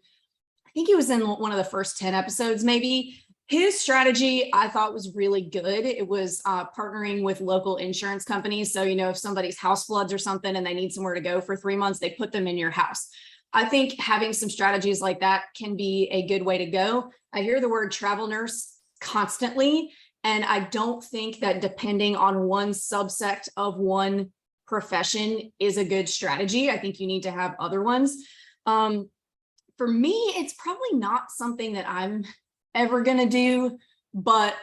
I think he was in one of the first 10 episodes, maybe. His strategy I thought was really good. It was partnering with local insurance companies. So, if somebody's house floods or something and they need somewhere to go for 3 months, they put them in your house. I think having some strategies like that can be a good way to go. I hear the word travel nurse constantly, and I don't think that depending on one subsect of one profession is a good strategy. I think you need to have other ones. For me, it's probably not something that I'm ever going to do, but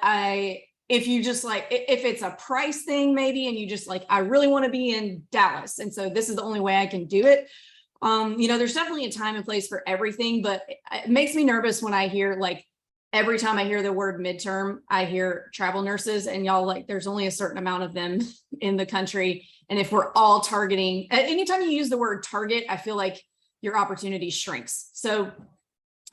if you just like, if it's a price thing maybe, and you just like, I really want to be in Dallas, and so this is the only way I can do it. There's definitely a time and place for everything, but it makes me nervous when I hear, like, every time I hear the word midterm, I hear travel nurses, and y'all, like, there's only a certain amount of them in the country. And if we're all targeting, anytime you use the word target, I feel like your opportunity shrinks. So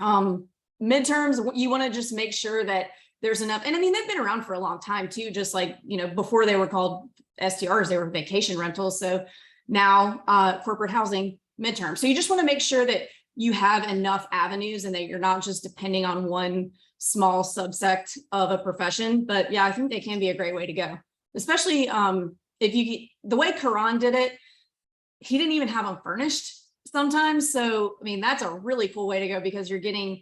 midterms, you want to just make sure that there's enough. And I mean, they've been around for a long time too, just like, before they were called STRs, they were vacation rentals. So now corporate housing, midterm. So you just want to make sure that you have enough avenues and that you're not just depending on one small subsect of a profession. But yeah, I think they can be a great way to go, especially if the way Karan did it, he didn't even have them furnished sometimes. So, I mean, that's a really cool way to go because you're getting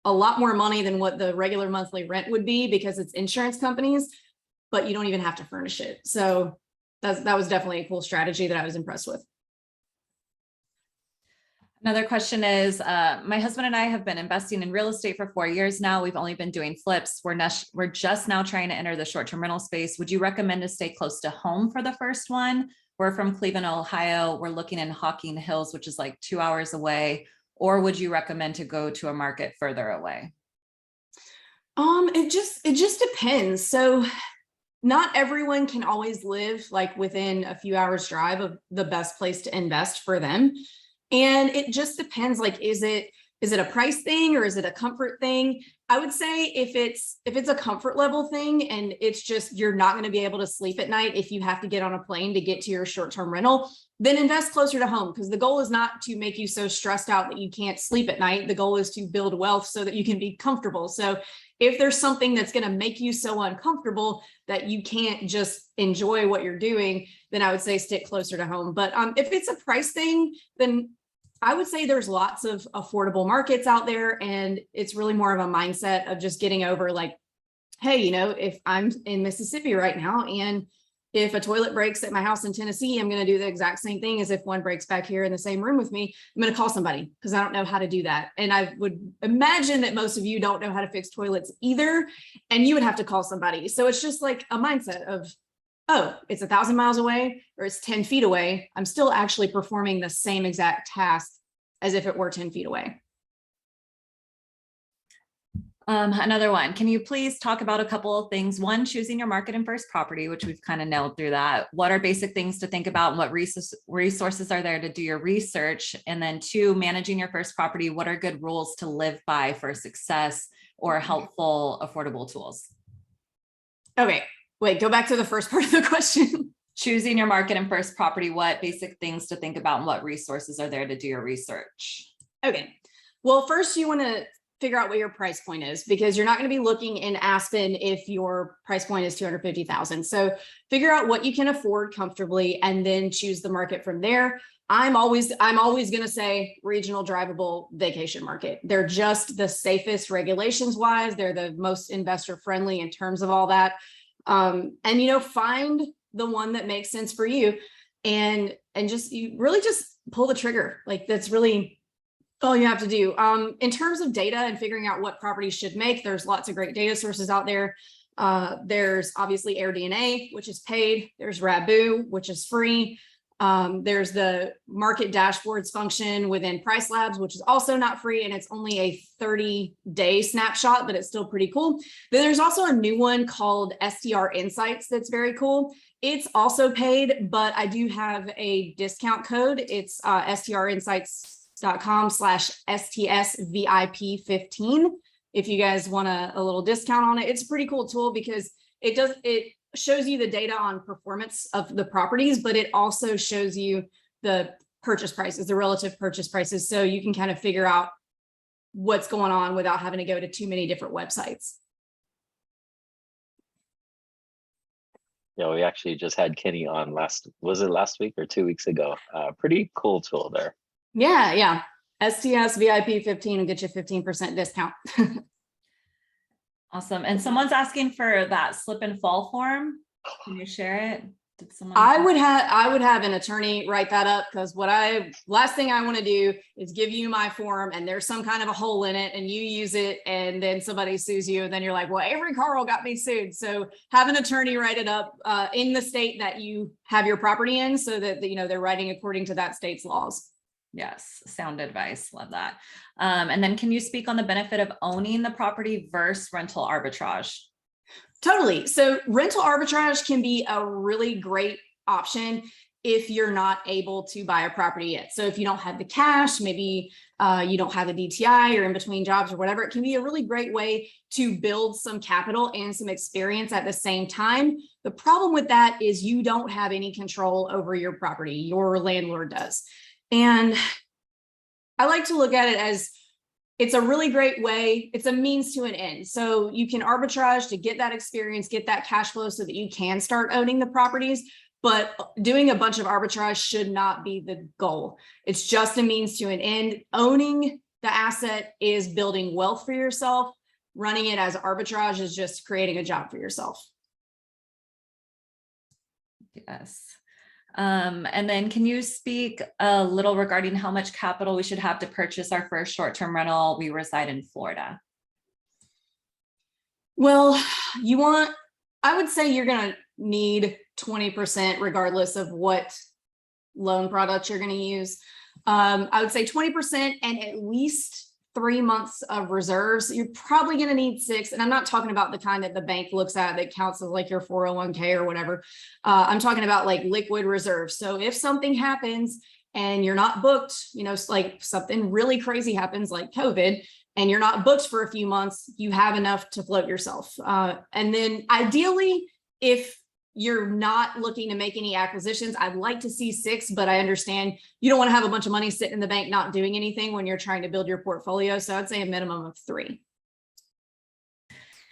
a lot more money than what the regular monthly rent would be because it's insurance companies, but you don't even have to furnish it. So that was definitely a cool strategy that I was impressed with. Another question is, my husband and I have been investing in real estate for 4 years now. We've only been doing flips. We're just now trying to enter the short-term rental space. Would you recommend to stay close to home for the first one? We're from Cleveland, Ohio. We're looking in Hocking Hills, which is like 2 hours away. Or would you recommend to go to a market further away? It just depends. So not everyone can always live like within a few hours drive of the best place to invest for them. And it just depends, like, is it a price thing or is it a comfort thing? I would say if it's a comfort level thing and it's just, you're not going to be able to sleep at night if you have to get on a plane to get to your short-term rental, then invest closer to home, because the goal is not to make you so stressed out that you can't sleep at night. The goal is to build wealth so that you can be comfortable. So if there's something that's going to make you so uncomfortable that you can't just enjoy what you're doing, then I would say stick closer to home. But if it's a price thing, then I would say there's lots of affordable markets out there, and it's really more of a mindset of just getting over like, hey, you know, if I'm in Mississippi right now and if a toilet breaks at my house in Tennessee, I'm going to do the exact same thing as if one breaks back here in the same room with me. I'm going to call somebody because I don't know how to do that. And I would imagine that most of you don't know how to fix toilets either, and you would have to call somebody. So it's just like a mindset of, oh, it's 1,000 miles away or it's 10 feet away. I'm still actually performing the same exact task as if it were 10 feet away. Another one. Can you please talk about a couple of things? One, choosing your market and first property, which we've kind of nailed through that. What are basic things to think about and what resources are there to do your research? And then two, managing your first property. What are good rules to live by for success or helpful, affordable tools? Okay, wait, go back to the first part of the question. Choosing your market and first property. What basic things to think about and what resources are there to do your research? Okay, well, first you want to figure out what your price point is, because you're not going to be looking in Aspen if your price point is 250,000. So figure out what you can afford comfortably and then choose the market from there. I'm always going to say regional drivable vacation market. They're just the safest regulations wise. They're the most investor friendly in terms of all that. And, you know, find the one that makes sense for you and just, you really just pull the trigger. Like that's really all you have to do. In terms of data and figuring out what properties should make, there's lots of great data sources out there. There's obviously AirDNA, which is paid. There's Rabu, which is free. There's the market dashboards function within Price Labs, which is also not free, and it's only a 30-day snapshot, but it's still pretty cool. Then there's also a new one called STR Insights that's very cool. It's also paid, but I do have a discount code. It's strinsights.com/STSVIP15. If you guys want a little discount on it, it's a pretty cool tool because it shows you the data on performance of the properties, but it also shows you the purchase prices, the relative purchase prices. So you can kind of figure out what's going on without having to go to too many different websites. Yeah, we actually just had Kenny on last week or 2 weeks ago? Pretty cool tool there. Yeah. STS VIP 15 will get you 15% discount. Awesome. And someone's asking for that slip and fall form. Can you share it? Did someone? I would have an attorney write that up, because last thing I want to do is give you my form and there's some kind of a hole in it and you use it and then somebody sues you and then you're like, well, Avery Carl got me sued. So have an attorney write it up in the state that you have your property in, so that they're writing according to that state's laws. Yes, sound advice. Love that. And then can you speak on the benefit of owning the property versus rental arbitrage? Totally. So rental arbitrage can be a really great option if you're not able to buy a property yet. So if you don't have the cash, maybe you don't have a DTI or in between jobs or whatever, it can be a really great way to build some capital and some experience at the same time. The problem with that is you don't have any control over your property. Your landlord does. And I like to look at it as it's a really great way. It's a means to an end. So you can arbitrage to get that experience, get that cash flow so that you can start owning the properties. But doing a bunch of arbitrage should not be the goal. It's just a means to an end. Owning the asset is building wealth for yourself. Running it as arbitrage is just creating a job for yourself. Yes. And then can you speak a little regarding how much capital we should have to purchase our first short-term rental? We reside in Florida. Well, I would say you're going to need 20% regardless of what loan product you're going to use. I would say 20% and at least 3 months of reserves. You're probably going to need 6. And I'm not talking about the kind that the bank looks at that counts as like your 401k or whatever. I'm talking about like liquid reserves. So if something happens and you're not booked, you know, like something really crazy happens like COVID, and you're not booked for a few months, you have enough to float yourself. And then ideally, if you're not looking to make any acquisitions, I'd like to see 6, but I understand you don't want to have a bunch of money sitting in the bank not doing anything when you're trying to build your portfolio. So I'd say a minimum of 3.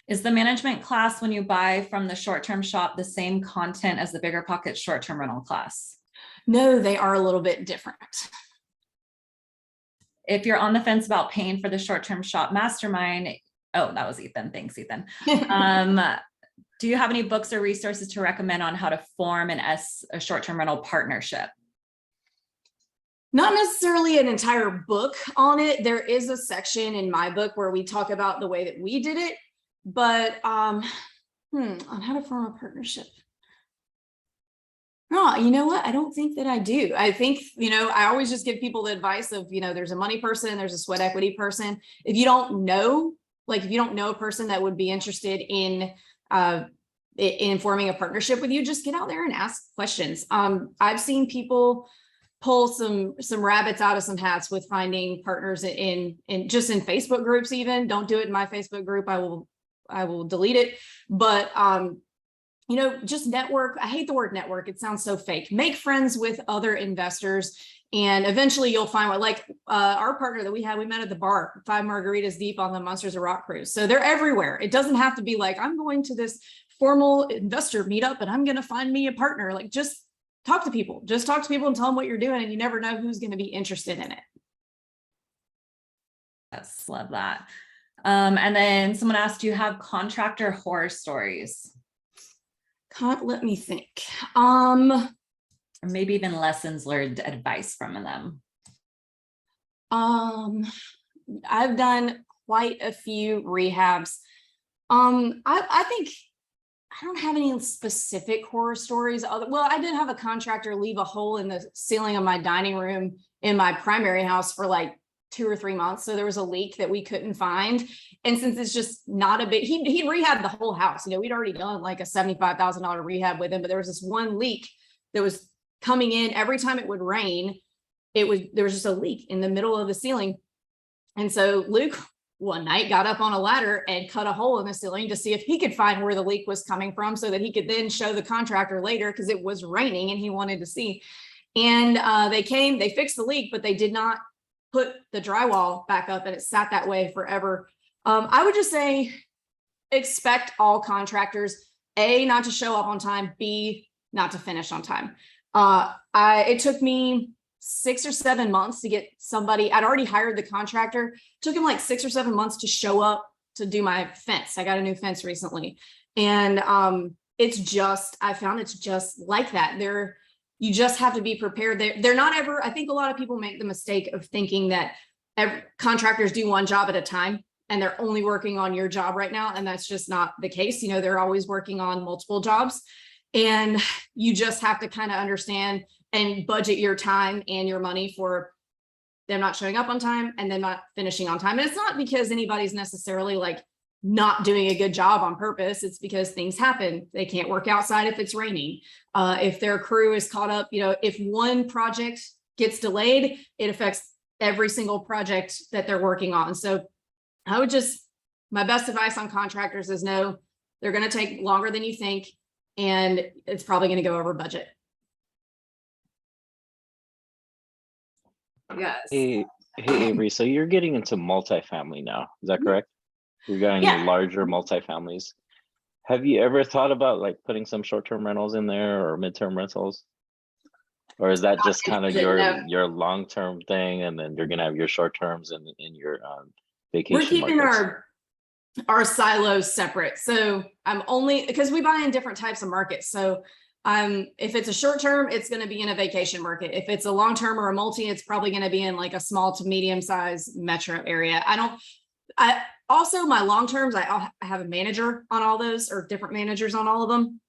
Is the management class when you buy from the short-term shop the same content as the Bigger Pockets short-term rental class? No, they are a little bit different. If you're on the fence about paying for the short-term shop mastermind, oh, that was Ethan. Thanks, Ethan. Do you have any books or resources to recommend on how to form a short-term rental partnership? Not necessarily an entire book on it. There is a section in my book where we talk about the way that we did it, but on how to form a partnership. No, you know what? I don't think that I do. I think, you know, I always just give people the advice of, you know, there's a money person and there's a sweat equity person. If you don't know, like if you don't know a person that would be interested in forming a partnership with you, just get out there and ask questions. I've seen people pull some rabbits out of some hats with finding partners in just in Facebook groups. Even don't do it in my Facebook group. I will delete it. But you know, just network. I hate the word network. It sounds so fake. Make friends with other investors, and eventually you'll find what, like our partner that we met at the bar, 5 margaritas deep on the Monsters of Rock cruise. So they're everywhere. It doesn't have to be like, I'm going to this formal investor meetup and I'm going to find me a partner. Like, just talk to people. Just talk to people and tell them what you're doing, and you never know who's going to be interested in it. Yes, love that. And then someone asked, do you have contractor horror stories? Let me think. Or maybe even lessons learned, advice from them. I've done quite a few rehabs. I think I don't have any specific horror stories. Well, I did have a contractor leave a hole in the ceiling of my dining room in my primary house for like 2 or 3 months. So there was a leak that we couldn't find. And since it's just not a big, he rehabbed the whole house. You know, we'd already done like a $75,000 rehab with him, but there was this one leak that was coming in every time it would rain. There was just a leak in the middle of the ceiling. And so Luke one night got up on a ladder and cut a hole in the ceiling to see if he could find where the leak was coming from, so that he could then show the contractor later, because it was raining and he wanted to see. And they came, they fixed the leak, but they did not put the drywall back up, and it sat that way forever. I would just say, expect all contractors, A, not to show up on time, B, not to finish on time. It took me 6 or 7 months to get somebody. I'd already hired the contractor. It took him like 6 or 7 months to show up to do my fence. I got a new fence recently. And I found it's just like that. You just have to be prepared. They're not ever, I think a lot of people make the mistake of thinking that contractors do one job at a time and they're only working on your job right now. And that's just not the case. You know, they're always working on multiple jobs, and you just have to kind of understand and budget your time and your money for them not showing up on time and then not finishing on time. And it's not because anybody's necessarily like not doing a good job on purpose. It's because things happen. They can't work outside if it's raining. If their crew is caught up, you know, if one project gets delayed, it affects every single project that they're working on. So my best advice on contractors is no, they're going to take longer than you think, and it's probably going to go over budget. Yes. Hey, Avery, so you're getting into multifamily now, is that correct? You're getting Yeah. larger multifamilies. Have you ever thought about like putting some short-term rentals in there or midterm rentals? Or is that just kind of your long-term thing, and then you're gonna have your short terms and in your vacation? We're keeping markets? our silos separate. So I'm only, because we buy in different types of markets. So if it's a short term, it's going to be in a vacation market. If it's a long term or a multi, it's probably going to be in like a small to medium size metro area. Also my long terms, I have a manager on all those, or different managers on all of them.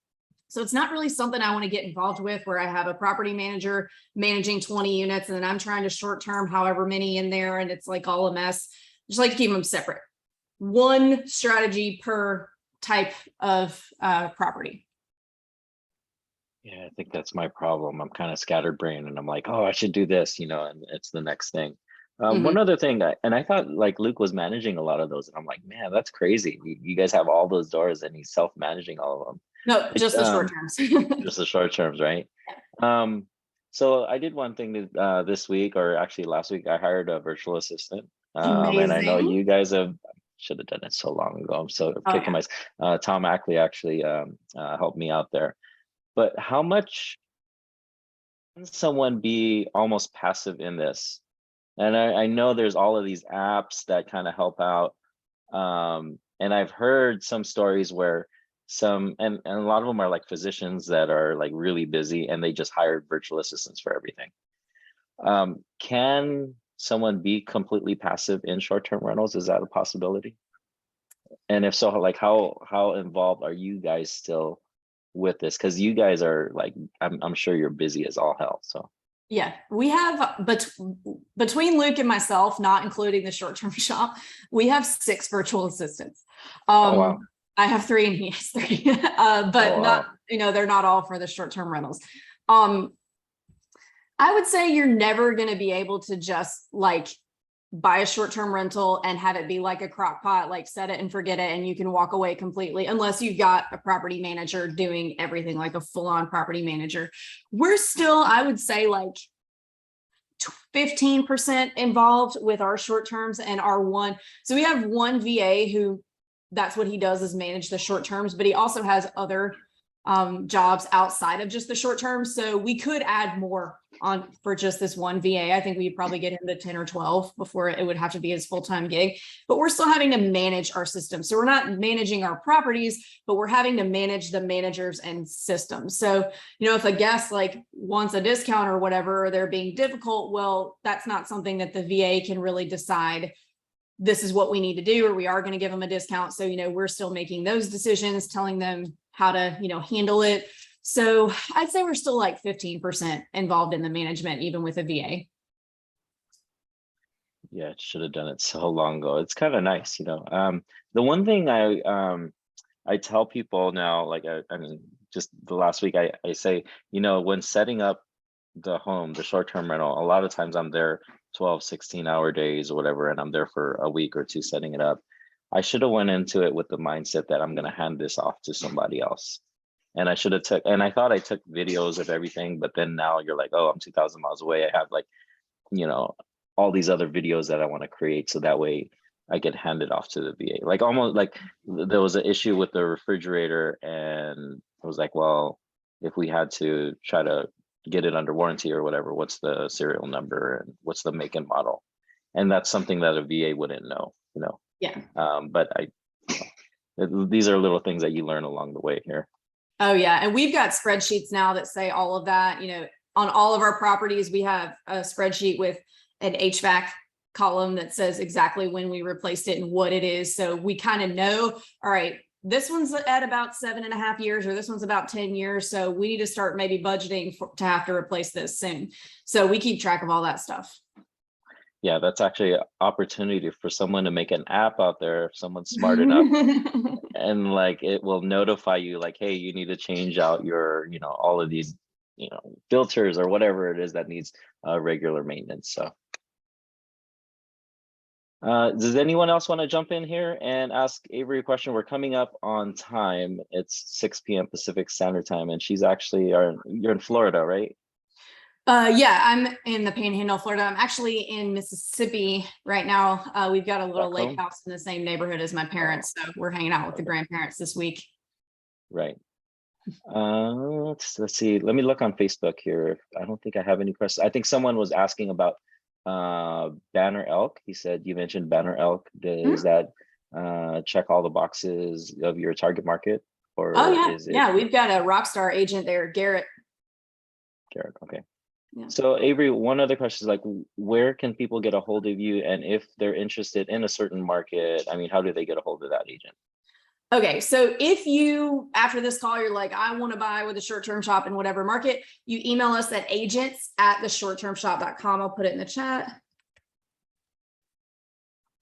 So it's not really something I want to get involved with, where I have a property manager managing 20 units and then I'm trying to short term however many in there, and it's like all a mess. Just like to keep them separate. One strategy per type of property. Yeah, I think that's my problem. I'm kind of scatterbrained and I'm like, oh, I should do this, and it's the next thing. One other thing, and I thought like Luke was managing a lot of those. And I'm like, man, that's crazy. You guys have all those doors and he's self-managing all of them. No, just the short terms. Just the short terms, right? So I did one thing this week, or actually last week, I hired a virtual assistant. And I know Amazing. you guys should have done it so long ago. I'm so kicking myself. Tom Ackley actually helped me out there. But how much can someone be almost passive in this? And I know there's all of these apps that kind of help out. And I've heard some stories where and a lot of them are like physicians that are like really busy and they just hired virtual assistants for everything. Can someone be completely passive in short-term rentals? Is that a possibility? And if so, like how involved are you guys still with this? Because you guys are like, I'm sure you're busy as all hell. So yeah, we have between Luke and myself, not including the short-term shop, we have 6 virtual assistants. oh, wow. I have 3 and he has 3, but wow. not, they're not all for the short-term rentals. I would say you're never going to be able to just like buy a short-term rental and have it be like a crock pot, like set it and forget it. And you can walk away completely unless you've got a property manager doing everything, like a full-on property manager. We're still, I would say, like 15% involved with our short terms and our one. So we have one VA who that's what he does, is manage the short terms, but he also has other jobs outside of just the short term. So we could add more on for just this one VA. I think we'd probably get him to 10 or 12 before it would have to be his full-time gig, but we're still having to manage our system. So we're not managing our properties, but we're having to manage the managers and systems. So, if a guest like wants a discount or whatever, or they're being difficult, well, that's not something that the VA can really decide. This is what we need to do, or we are going to give them a discount. So, we're still making those decisions, telling them how to, handle it. So I'd say we're still like 15% involved in the management, even with a VA. Yeah, it should have done it so long ago. It's kind of nice, The one thing I tell people now, like, I mean, just the last week, I say, when setting up the home, the short-term rental, a lot of times I'm there 12, 16-hour days or whatever, and I'm there for a week or two setting it up. I should have went into it with the mindset that I'm going to hand this off to somebody else. And I should have and I thought I took videos of everything, but then now you're like, oh, I'm 2,000 miles away. I have like, all these other videos that I want to create. So that way I get handed off to the VA. Like almost like there was an issue with the refrigerator, and I was like, well, if we had to try to get it under warranty or whatever, what's the serial number and what's the make and model? And that's something that a VA wouldn't know, Yeah. But these are little things that you learn along the way here. Oh yeah. And we've got spreadsheets now that say all of that, on all of our properties, we have a spreadsheet with an HVAC column that says exactly when we replaced it and what it is. So we kind of know, all right, this one's at about 7.5 years, or this one's about 10 years. So we need to start maybe budgeting to have to replace this soon. So we keep track of all that stuff. Yeah, that's actually an opportunity for someone to make an app out there, if someone's smart enough, and like it will notify you like, hey, you need to change out your, all of these, filters or whatever it is that needs regular maintenance. So does anyone else want to jump in here and ask Avery a question? We're coming up on time. It's 6 p.m. Pacific Standard Time, and she's actually, you're in Florida, right? Yeah, I'm in the Panhandle, Florida. I'm actually in Mississippi right now. We've got a little lake house in the same neighborhood as my parents, so we're hanging out with the grandparents this week. Right. Let's see. Let me look on Facebook here. I don't think I have any questions. I think someone was asking about Banner Elk. He said you mentioned Banner Elk. Does that check all the boxes of your target market? Or oh yeah, is it... yeah. We've got a rock star agent there, Garrett. Garrett, okay. Yeah. So Avery, one other question is like, where can people get a hold of you? And if they're interested in a certain market, I mean, how do they get a hold of that agent? Okay, so if you, after this call, you're like, I want to buy with a short-term shop in whatever market, you email us at agents@theshorttermshop.com. I'll put it in the chat.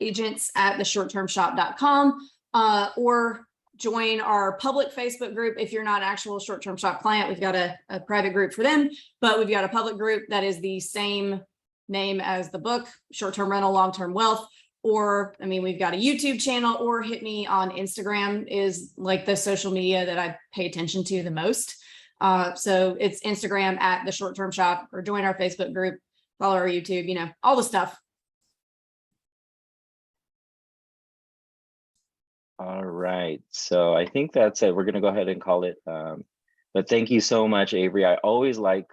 agents at theshorttermshop.com, or join our public Facebook group. If you're not an actual short-term shop client, we've got a private group for them, but we've got a public group that is the same name as the book, Short-Term Rental, Long-Term Wealth. Or, I mean, we've got a YouTube channel, or hit me on Instagram is like the social media that I pay attention to the most. So it's Instagram at the Short-Term Shop, or join our Facebook group, follow our YouTube, you know, all the stuff. All right. So I think that's it. We're going to go ahead and call it. But thank you so much, Avery. I always like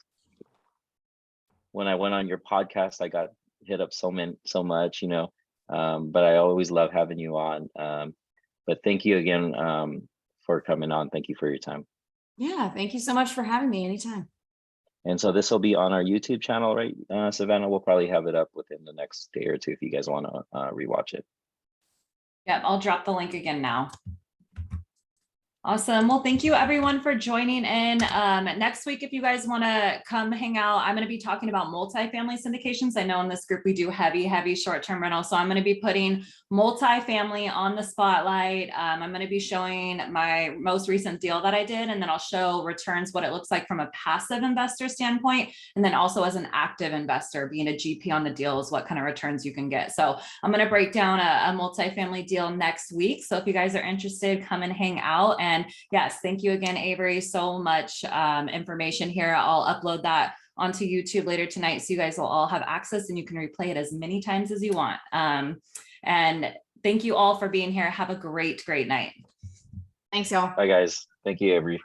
when I went on your podcast, I got hit up so much, you know, but I always love having you on. But thank you again for coming on. Thank you for your time. Yeah, thank you so much for having me anytime. And so this will be on our YouTube channel, right, Savannah? We'll probably have it up within the next day or two if you guys want to rewatch it. Yep, I'll drop the link again now. Awesome. Well, thank you everyone for joining in. Next week, if you guys want to come hang out, I'm going to be talking about multifamily syndications. I know in this group we do heavy short-term rental. So I'm going to be putting multifamily on the spotlight. I'm going to be showing my most recent deal that I did, and then I'll show returns, what it looks like from a passive investor standpoint. And then also as an active investor, being a GP on the deals, what kind of returns you can get. So I'm going to break down a multifamily deal next week. So if you guys are interested, come and hang out. And yes, thank you again, Avery, so much information here. I'll upload that onto YouTube later tonight, so you guys will all have access and you can replay it as many times as you want. And thank you all for being here. Have a great night. Thanks, y'all. Bye, guys. Thank you, Avery.